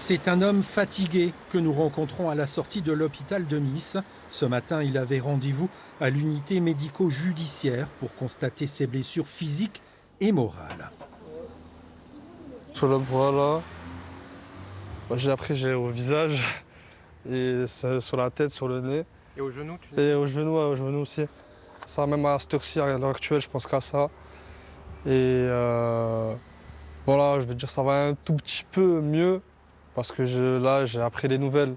C'est un homme fatigué que nous rencontrons à la sortie de l'hôpital de Nice. Ce matin, il avait rendez-vous à l'unité médico-judiciaire pour constater ses blessures physiques et morales. Sur le bras là, j'ai au visage et sur la tête, sur le nez. Et au genou, tu dis? Et au genou, ouais, au genou aussi. Ça, même à cette heure-ci, à l'heure actuelle, je pense qu'à ça. Et voilà, je veux dire, ça va un tout petit peu mieux parce que là, j'ai appris des nouvelles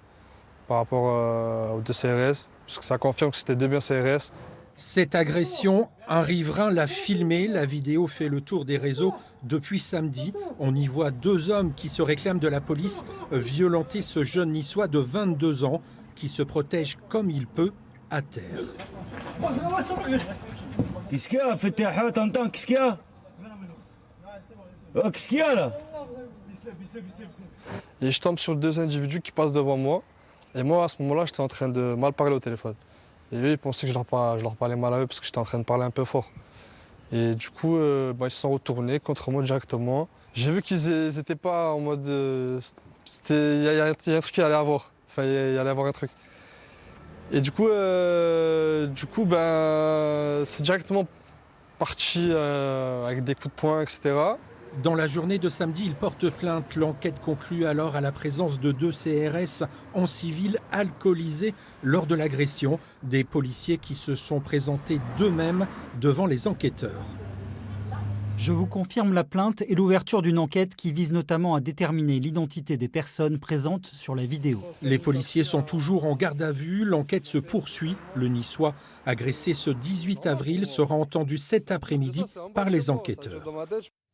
par rapport aux deux CRS, parce que ça confirme que c'était bien CRS. Cette agression, un riverain l'a filmée. La vidéo fait le tour des réseaux depuis samedi. On y voit deux hommes qui se réclament de la police violenter ce jeune niçois de 22 ans qui se protège comme il peut à terre. Qu'est-ce qu'il y a? Fais tes hauts, t'entends? Qu'est-ce qu'il y a? Oh, qu'est-ce qu'il y a là? Et je tombe sur deux individus qui passent devant moi. Et moi, à ce moment-là, j'étais en train de mal parler au téléphone. Et eux, ils pensaient que je leur parlais mal à eux parce que j'étais en train de parler un peu fort. Et du coup, ils se sont retournés contre moi directement. J'ai vu qu'ils n'étaient pas en mode... il y a un truc qui allait avoir. Enfin, il y allait avoir un truc. Et du coup, c'est directement parti avec des coups de poing, etc. Dans la journée de samedi, il porte plainte. L'enquête conclut alors à la présence de deux CRS en civil alcoolisés lors de l'agression. Des policiers qui se sont présentés d'eux-mêmes devant les enquêteurs. Je vous confirme la plainte et l'ouverture d'une enquête qui vise notamment à déterminer l'identité des personnes présentes sur la vidéo. Les policiers sont toujours en garde à vue. L'enquête se poursuit. Le Niçois, agressé ce 18 avril, sera entendu cet après-midi par les enquêteurs.